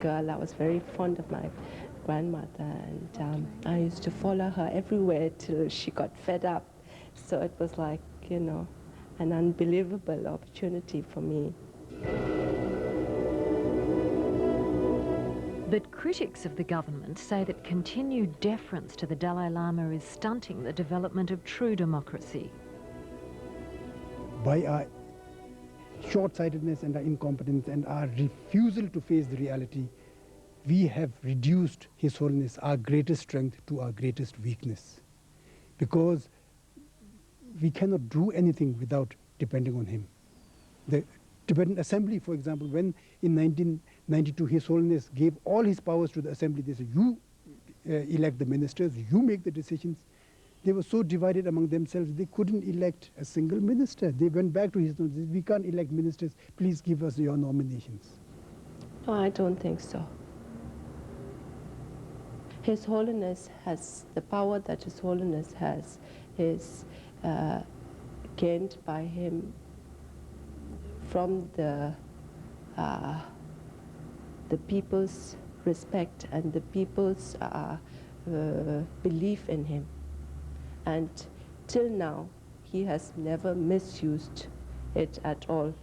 Girl, I was very fond of my grandmother, and I used to follow her everywhere till she got fed up. So it was like, an unbelievable opportunity for me. But critics of the government say that continued deference to the Dalai Lama is stunting the development of true democracy. By our short-sightedness and our incompetence and our refusal to face the reality, we have reduced His Holiness, our greatest strength, to our greatest weakness. Because we cannot do anything without depending on him. The Tibetan Assembly, for example, when in 1992 His Holiness gave all his powers to the Assembly, they said, you elect the ministers, you make the decisions. They were so divided among themselves, they couldn't elect a single minister. They went back to His Holiness, we can't elect ministers, please give us your nominations. No, I don't think so. His Holiness has, the power that His Holiness has is gained by him from the people's respect and the people's belief in him. And till now, he has never misused it at all.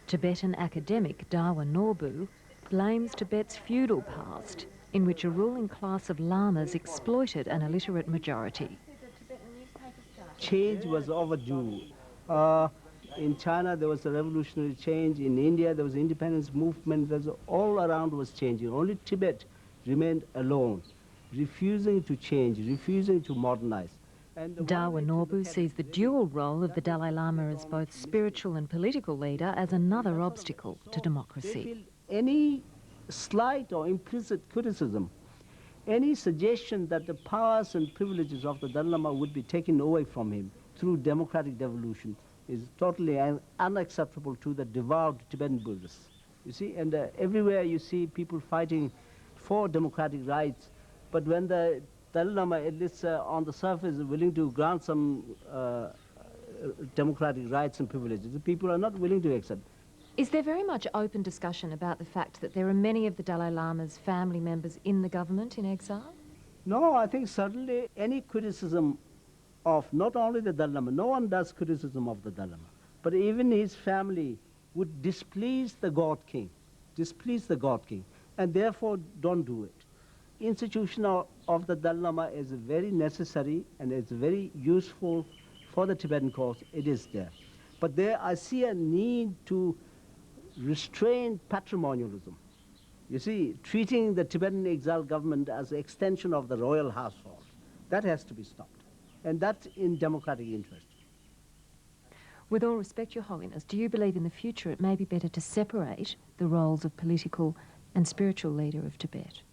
Tibetan academic Dawa Norbu blames Tibet's feudal past, in which a ruling class of lamas exploited an illiterate majority. Change was overdue. In China, there was a revolutionary change. In India, there was an independence movement. All around was changing. Only Tibet remained alone, refusing to change, refusing to modernize. Dawa Norbu sees the dual role of the Dalai Lama as both spiritual and political leader as another obstacle to democracy. Any slight or implicit criticism, any suggestion that the powers and privileges of the Dalai Lama would be taken away from him through democratic devolution is totally unacceptable to the devout Tibetan Buddhists. You see, and everywhere you see people fighting for democratic rights, but when the Dalai Lama, at least on the surface, is willing to grant some democratic rights and privileges, the people are not willing to accept. Is there very much open discussion about the fact that there are many of the Dalai Lama's family members in the government in exile? No, I think certainly any criticism of not only the Dalai Lama, no one does criticism of the Dalai Lama, but even his family would displease the God King, and therefore don't do it. Institution of the Dalai Lama is very necessary and it's very useful for the Tibetan cause. It is there. But there I see a need to restrain patrimonialism. You see, treating the Tibetan exile government as an extension of the royal household, that has to be stopped. And that's in democratic interest. With all respect, Your Holiness, do you believe in the future it may be better to separate the roles of political and spiritual leader of Tibet?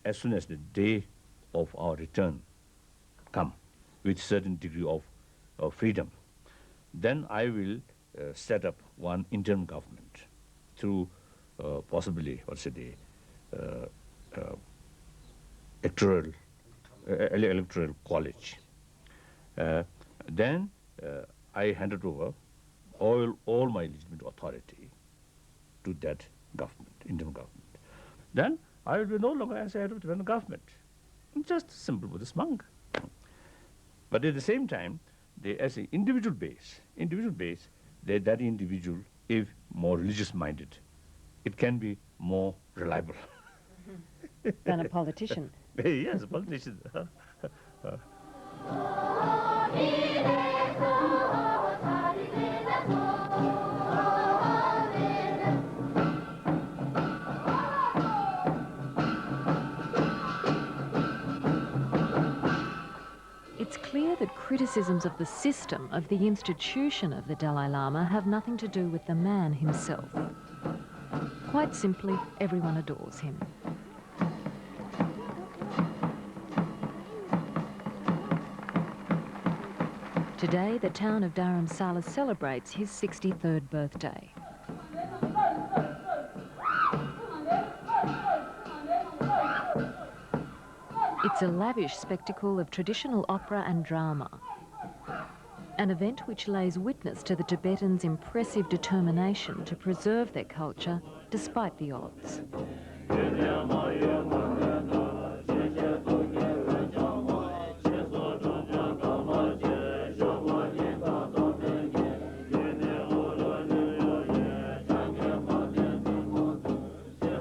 As soon as the day of our return come with certain degree of freedom, then I will set up one interim government through possibly, electoral college. Then I handed over all my legitimate authority to that government, interim government. Then I will be no longer as head of the government. I'm just a simple Buddhist monk. But at the same time, as an individual base, that individual, if more religious-minded, it can be more reliable. Than a politician. Yes, a politician. It's clear that criticisms of the system, of the institution of the Dalai Lama, have nothing to do with the man himself. Quite simply, everyone adores him. Today, the town of Dharamsala celebrates his 63rd birthday. It's a lavish spectacle of traditional opera and drama, an event which lays witness to the Tibetans' impressive determination to preserve their culture despite the odds.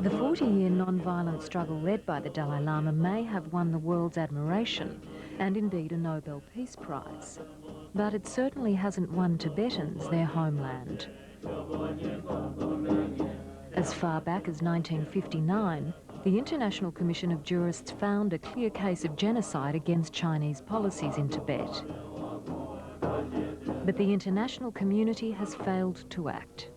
The 40-year non-violent struggle led by the Dalai Lama may have won the world's admiration and indeed a Nobel Peace Prize. But it certainly hasn't won Tibetans their homeland. As far back as 1959, the International Commission of Jurists found a clear case of genocide against Chinese policies in Tibet. But the international community has failed to act.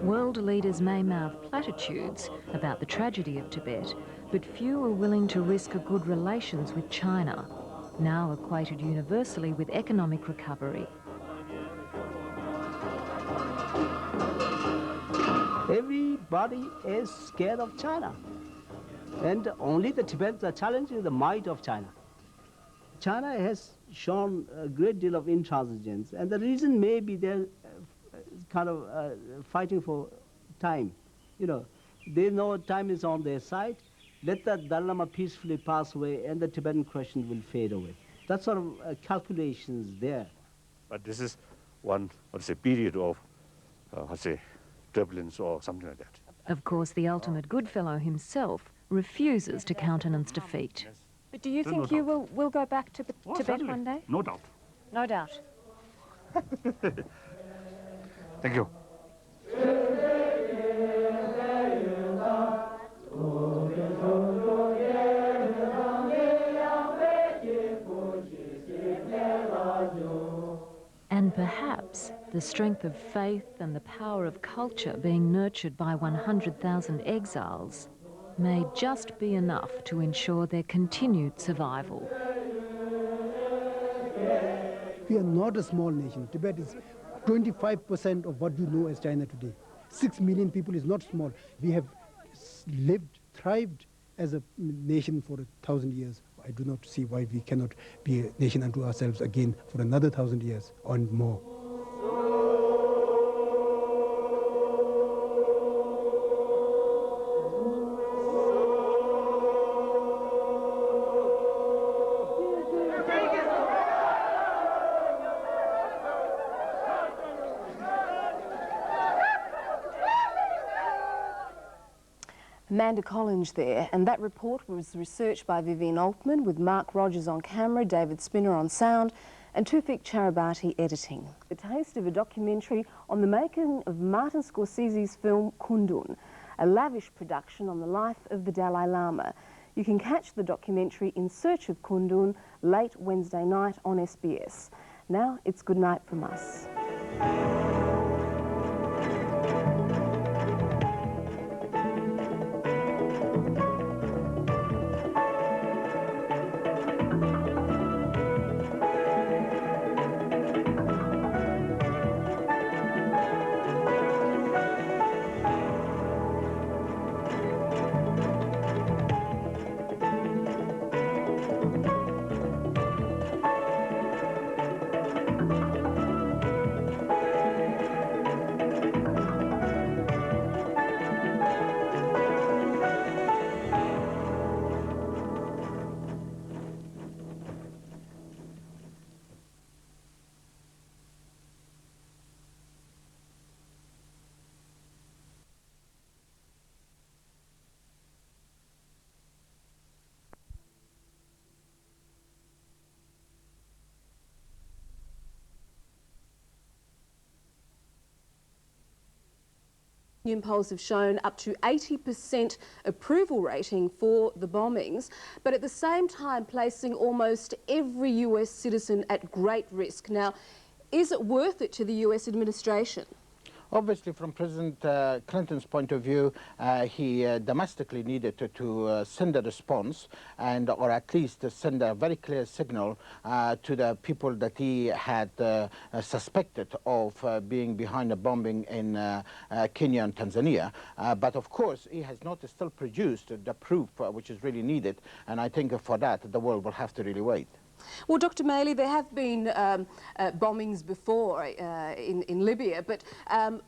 World leaders may mouth platitudes about the tragedy of Tibet, but few are willing to risk good relations with China, now equated universally with economic recovery. Everybody is scared of China. And only the Tibetans are challenging the might of China. China has shown a great deal of intransigence, and the reason may be they're kind of fighting for time. You know, they know time is on their side. Let the Dalai Lama peacefully pass away and the Tibetan question will fade away. That sort of calculations there. But this is one, let's say, period of, let's say, turbulence or something like that. Of course, the ultimate goodfellow himself refuses to countenance defeat. Yes. But do you There's think no you doubt. will go back to Oh, Tibet certainly. one day? No doubt. No doubt. Thank you. And perhaps the strength of faith and the power of culture being nurtured by 100,000 exiles may just be enough to ensure their continued survival. We are not a small nation. Tibet is 25% of what you know as China today. 6 million people is not small. We have lived, thrived as a nation for 1,000 years. I do not see why we cannot be a nation unto ourselves again for another 1,000 years and more. Amanda Collins there, and that report was researched by Vivian Altman with Mark Rogers on camera, David Spinner on sound and Tufik Charabati editing. The taste of a documentary on the making of Martin Scorsese's film Kundun, a lavish production on the life of the Dalai Lama. You can catch the documentary In Search of Kundun late Wednesday night on SBS. Now it's good night from us. Opinion polls have shown up to 80% approval rating for the bombings, but at the same time placing almost every US citizen at great risk. Now, is it worth it to the US administration? Obviously, from President Clinton's point of view, he domestically needed to send a response and, or at least send a very clear signal to the people that he had suspected of being behind a bombing in Kenya and Tanzania. But of course, he has not still produced the proof which is really needed, and I think for that the world will have to really wait. Well, Dr. Maley, there have been bombings before in Libya, but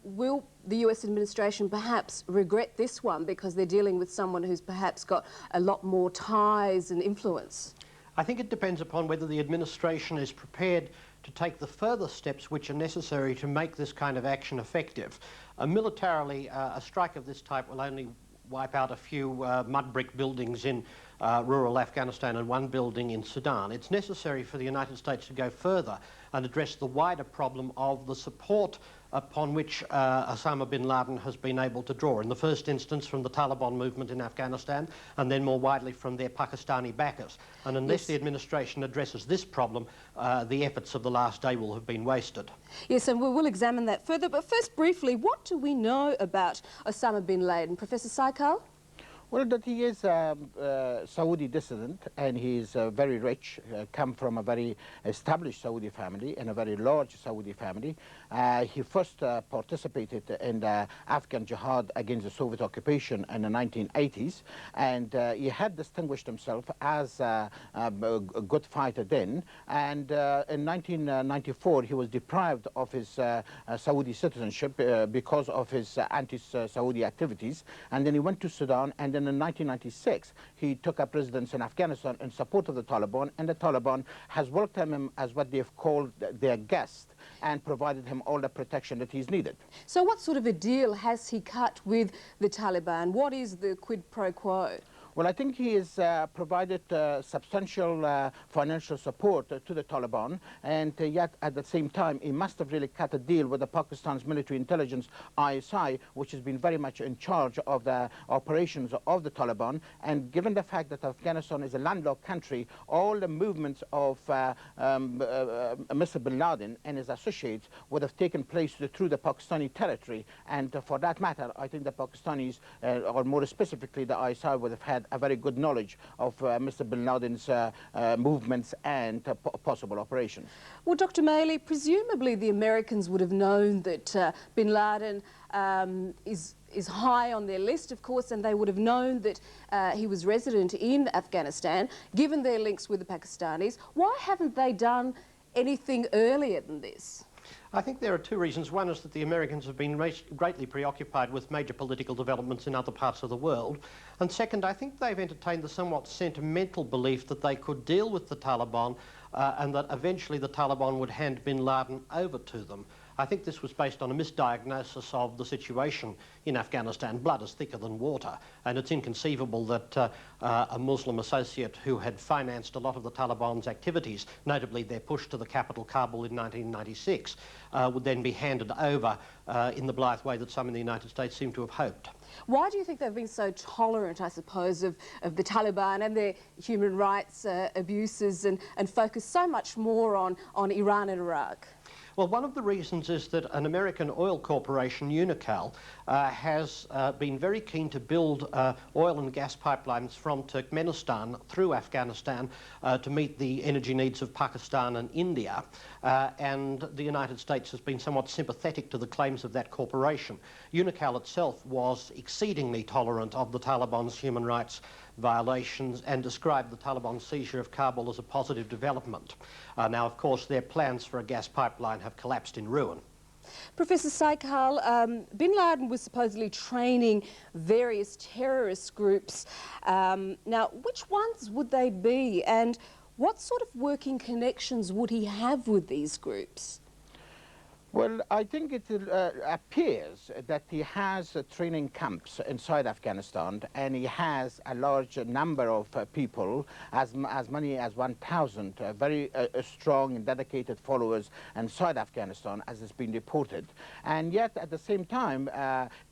will the US administration perhaps regret this one because they're dealing with someone who's perhaps got a lot more ties and influence? I think it depends upon whether the administration is prepared to take the further steps which are necessary to make this kind of action effective. Militarily, a strike of this type will only wipe out a few mud brick buildings in rural Afghanistan and one building in Sudan. It's necessary for the United States to go further and address the wider problem of the support upon which Osama bin Laden has been able to draw. In the first instance from the Taliban movement in Afghanistan, and then more widely from their Pakistani backers. And unless the administration addresses this problem, the efforts of the last day will have been wasted. Yes, and we will examine that further. But first, briefly, what do we know about Osama bin Laden? Professor Saikal? Well, that he is a Saudi dissident, and he is very rich, come from a very established Saudi family and a very large Saudi family. He first participated in the Afghan jihad against the Soviet occupation in the 1980s, and he had distinguished himself as a good fighter then. And in 1994, he was deprived of his Saudi citizenship because of his anti-Saudi activities, and then he went to Sudan, and then in 1996, he took up residence in Afghanistan in support of the Taliban, and the Taliban has welcomed him as what they've called their guest and provided him all the protection that he's needed. So what sort of a deal has he cut with the Taliban? What is the quid pro quo? Well, I think he has provided substantial financial support to the Taliban, and yet at the same time he must have really cut a deal with the Pakistan's military intelligence, ISI, which has been very much in charge of the operations of the Taliban. And given the fact that Afghanistan is a landlocked country, all the movements of Mr. bin Laden and his associates would have taken place through the Pakistani territory. And for that matter, I think the Pakistanis, or more specifically the ISI, would have had a very good knowledge of Mr. bin Laden's movements and possible operations. Well, Dr. Maley, presumably the Americans would have known that bin Laden is high on their list, of course, and they would have known that he was resident in Afghanistan, given their links with the Pakistanis. Why haven't they done anything earlier than this? I think there are two reasons. One is that the Americans have been greatly preoccupied with major political developments in other parts of the world. And second, I think they've entertained the somewhat sentimental belief that they could deal with the Taliban and that eventually the Taliban would hand bin Laden over to them. I think this was based on a misdiagnosis of the situation in Afghanistan. Blood is thicker than water, and it's inconceivable that a Muslim associate who had financed a lot of the Taliban's activities, notably their push to the capital, Kabul, in 1996, would then be handed over in the blithe way that some in the United States seem to have hoped. Why do you think they've been so tolerant, I suppose, of the Taliban and their human rights abuses and focus so much more on Iran and Iraq? Well, one of the reasons is that an American oil corporation, Unocal, has been very keen to build oil and gas pipelines from Turkmenistan through Afghanistan to meet the energy needs of Pakistan and India. And the United States has been somewhat sympathetic to the claims of that corporation. Unocal itself was exceedingly tolerant of the Taliban's human rights violations and described the Taliban seizure of Kabul as a positive development. Now, of course, their plans for a gas pipeline have collapsed in ruin. Professor Saikal, bin Laden was supposedly training various terrorist groups. Now, which ones would they be, and what sort of working connections would he have with these groups? Well, I think it appears that he has training camps inside Afghanistan, and he has a large number of people, as many as 1,000 very strong and dedicated followers inside Afghanistan, as has been reported. And yet, at the same time,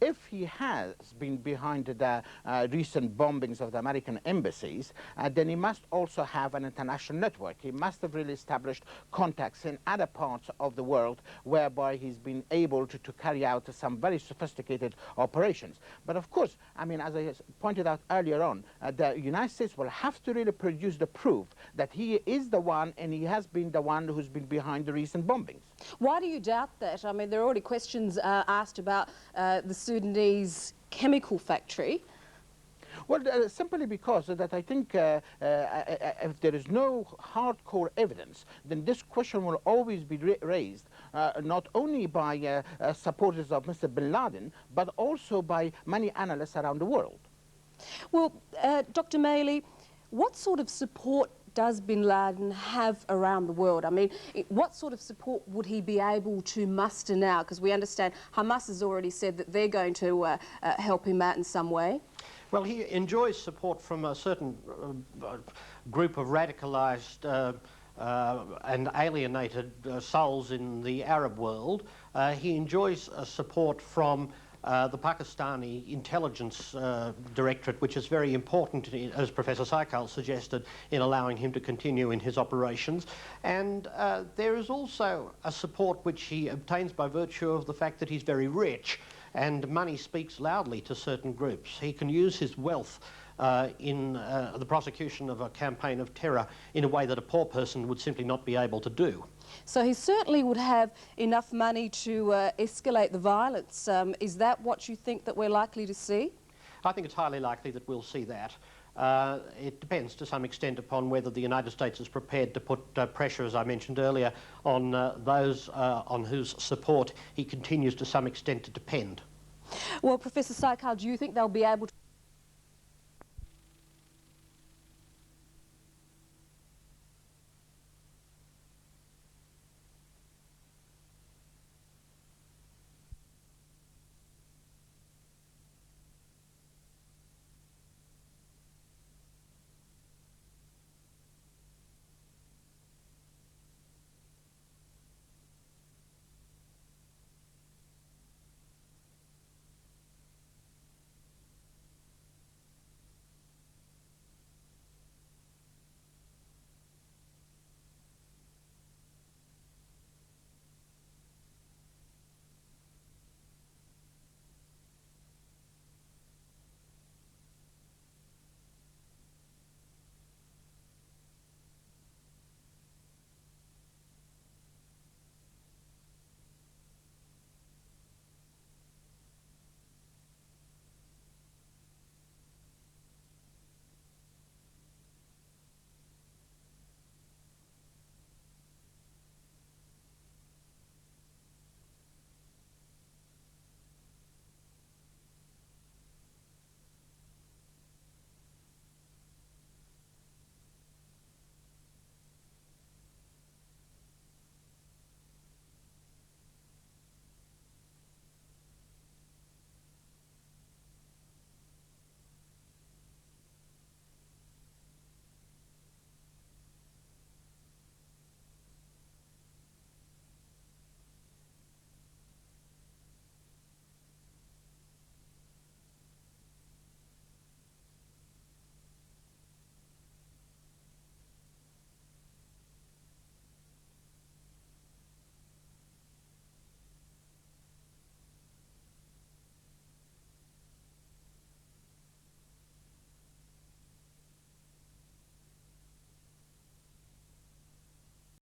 if he has been behind the recent bombings of the American embassies, then he must also have an international network. He must have really established contacts in other parts of the world whereby he's been able to carry out some very sophisticated operations. But of course, I mean, as I pointed out earlier on, the United States will have to really produce the proof that he is the one, and he has been the one who's been behind the recent bombings. Why do you doubt that? I mean, there are already questions asked about the Sudanese chemical factory. Well, simply because that I think if there is no hardcore evidence, then this question will always be raised, not only by supporters of Mr. bin Laden, but also by many analysts around the world. Well, Dr. Maley, what sort of support does bin Laden have around the world? I mean, what sort of support would he be able to muster now? Because we understand Hamas has already said that they're going to help him out in some way. Well, he enjoys support from a certain group of radicalised and alienated souls in the Arab world. He enjoys support from the Pakistani intelligence directorate, which is very important, as Professor Saikal suggested, in allowing him to continue in his operations. And there is also a support which he obtains by virtue of the fact that he's very rich, and money speaks loudly to certain groups. He can use his wealth in the prosecution of a campaign of terror in a way that a poor person would simply not be able to do. So he certainly would have enough money to escalate the violence. Is that what you think that we're likely to see? I think it's highly likely that we'll see that. It depends to some extent upon whether the United States is prepared to put pressure, as I mentioned earlier, on those on whose support he continues to some extent to depend. Well, Professor Saikal, do you think they'll be able to